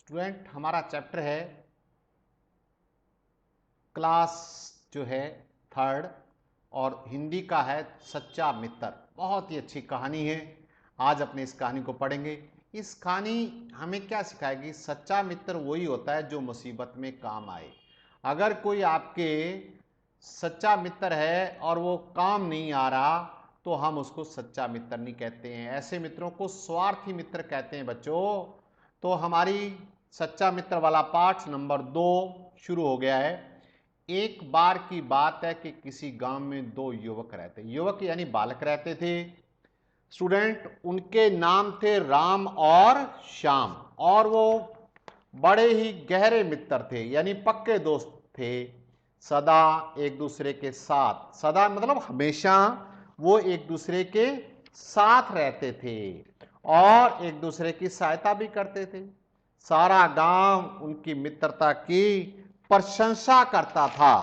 Student हमारा chapter है class जो है थर्ड और हिंदी का है सच्चा मित्र। बहुत ही अच्छी कहानी है। आज अपने इस कहानी को पढ़ेंगे। इस कहानी हमें क्या सिखाएगी? सच्चा मित्र वही होता है जो मुसीबत में काम आए। अगर कोई आपके सच्चा मित्र है और वो काम नहीं आ रहा तो हम उसको सच्चा मित्र नहीं कहते हैं। ऐसे मित्रों को स्वार्थी मित्र कहते हैं बच्चों। तो हमारी सच्चा मित्र वाला पाठ नंबर 2 शुरू हो गया है। एक बार की बात है कि किसी गांव में दो युवक रहते, युवक यानी बालक रहते थे। स्टूडेंट, उनके नाम थे राम और श्याम और वो बड़े ही गहरे मित्र थे, यानी पक्के दोस्त थे। सदा एक दूसरे के साथ, सदा मतलब हमेशा वो एक दूसरे के साथ रहते थे और एक दूसरे की सहायता भी करते थे। सारा गांव उनकी मित्रता की प्रशंसा करता था।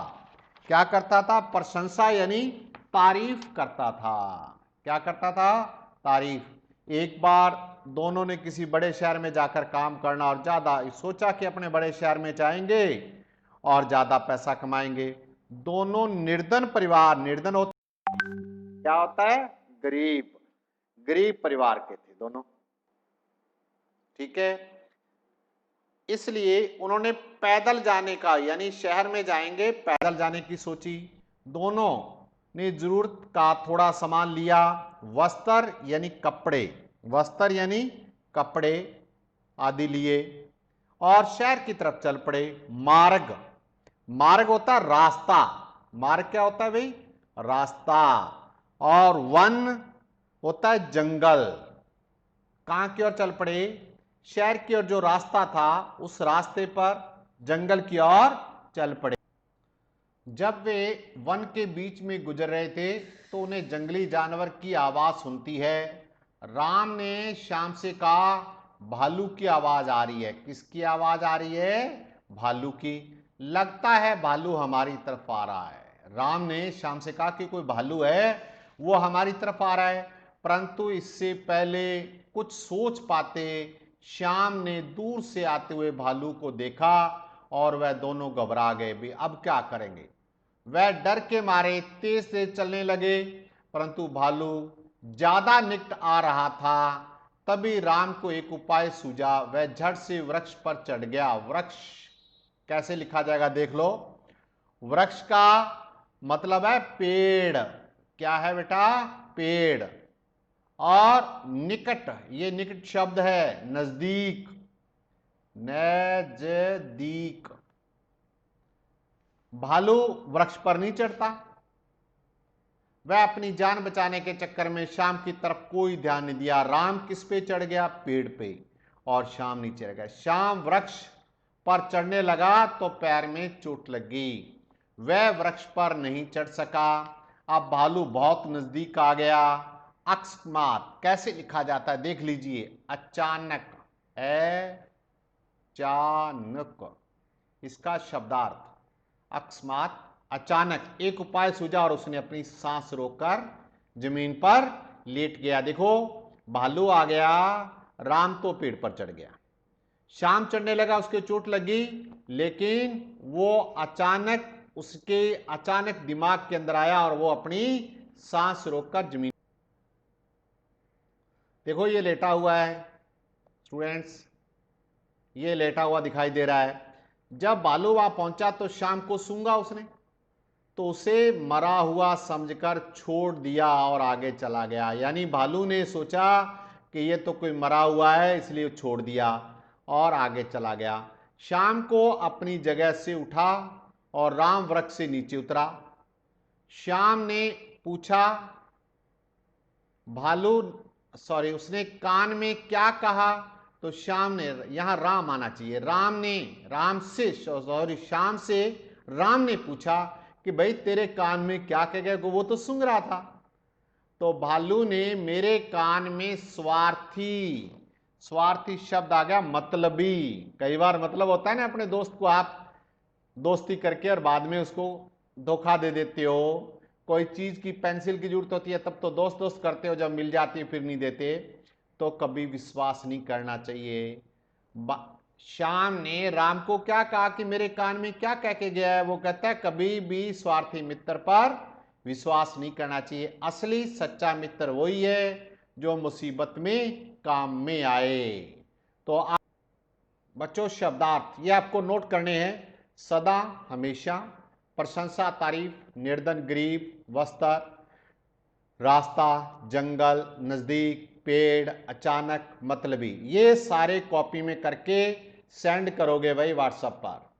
क्या करता था? प्रशंसा यानी तारीफ करता था। क्या करता था? तारीफ। एक बार दोनों ने किसी बड़े शहर में जाकर काम करना और ज्यादा सोचा कि अपने बड़े शहर में जाएंगे और ज्यादा पैसा कमाएंगे। दोनों निर्धन परिवार, निर्धन होता क्या होता है? गरीब, गरीब परिवार के थे दोनों। ठीक है, इसलिए उन्होंने पैदल जाने का, यानी शहर में जाएंगे पैदल जाने की सोची। दोनों ने जरूरत का थोड़ा सामान लिया। वस्त्र यानी कपड़े, वस्त्र यानी कपड़े आदि लिए और शहर की तरफ चल पड़े। मार्ग, मार्ग होता है रास्ता। मार्ग क्या होता है भाई? रास्ता। और वन होता है जंगल। कहां की ओर चल पड़े? शहर की ओर जो रास्ता था उस रास्ते पर जंगल की ओर चल पड़े। जब वे वन के बीच में गुजर रहे थे तो उन्हें जंगली जानवर की आवाज सुनती है। राम ने श्याम से कहा, भालू की आवाज आ रही है। किसकी आवाज आ रही है? भालू की। लगता है भालू हमारी तरफ आ रहा है। राम ने श्याम से कहा कि कोई भालू है, वो हमारी तरफ आ रहा है। परंतु इससे पहले कुछ सोच पाते श्याम ने दूर से आते हुए भालू को देखा और वह दोनों घबरा गए। भी अब क्या करेंगे? वह डर के मारे तेज से चलने लगे, परंतु भालू ज्यादा निकट आ रहा था। तभी राम को एक उपाय सूझा। वह झट से वृक्ष पर चढ़ गया। वृक्ष कैसे लिखा जाएगा देख लो। वृक्ष का मतलब है पेड़। क्या है बेटा? पेड़। और निकट, ये निकट शब्द है, नजदीक, नजदीक। भालू वृक्ष पर नहीं चढ़ता। वह अपनी जान बचाने के चक्कर में श्याम की तरफ कोई ध्यान नहीं दिया। राम किस पे चढ़ गया? पेड़ पे, और श्याम नीचे रह गया। श्याम वृक्ष पर चढ़ने लगा तो पैर में चोट लग गई। वह वृक्ष पर नहीं चढ़ सका। अब भालू बहुत नजदीक आ गया। अकस्मात कैसे लिखा जाता है देख लीजिए। अचानक, अचानक, इसका शब्दार्थ अकस्मात, अचानक। एक उपाय सूझा और उसने अपनी सांस रोककर जमीन पर लेट गया। देखो, भालू आ गया, राम तो पेड़ पर चढ़ गया। शाम चढ़ने लगा, उसके चोट लगी, लेकिन वो अचानक, उसके अचानक दिमाग के अंदर आया और वो अपनी सांस रोककर जमीन। देखो ये लेटा हुआ है स्टूडेंट्स, ये लेटा हुआ दिखाई दे रहा है। जब भालू वहां पहुंचा तो शाम को सूंघा उसने, तो उसे मरा हुआ समझकर छोड़ दिया और आगे चला गया। यानी भालू ने सोचा कि ये तो कोई मरा हुआ है, इसलिए छोड़ दिया और आगे चला गया। शाम को अपनी जगह से उठा और राम वृक्ष से नीचे उतरा। श्याम ने पूछा, भालू सॉरी उसने कान में क्या कहा? तो श्याम ने, यहां राम आना चाहिए, राम ने, राम से सॉरी श्याम से राम ने पूछा कि भाई तेरे कान में क्या कह गया? वो तो सूंघ रहा था। तो भालू ने, मेरे कान में स्वार्थी, स्वार्थी शब्द आ गया, मतलबी। कई बार मतलब होता है ना, अपने दोस्त को आप दोस्ती करके और बाद में उसको धोखा दे देते हो। कोई चीज की, पेंसिल की जरूरत होती है तब तो दोस्त दोस्त करते हो, जब मिल जाती है फिर नहीं देते। तो कभी विश्वास नहीं करना चाहिए। श्याम ने राम को क्या कहा कि मेरे कान में क्या कह के गया है? वो कहता है कभी भी स्वार्थी मित्र पर विश्वास नहीं करना चाहिए। असली सच्चा मित्र वही है जो मुसीबत में काम में आए। तो बच्चों शब्दार्थ ये आपको नोट करने हैं। सदा, हमेशा, प्रशंसा, तारीफ, निर्धन, गरीब, वस्त्र, रास्ता, जंगल, नजदीक, पेड़, अचानक, मतलबी, ये सारे कॉपी में करके सेंड करोगे भाई व्हाट्सएप पर।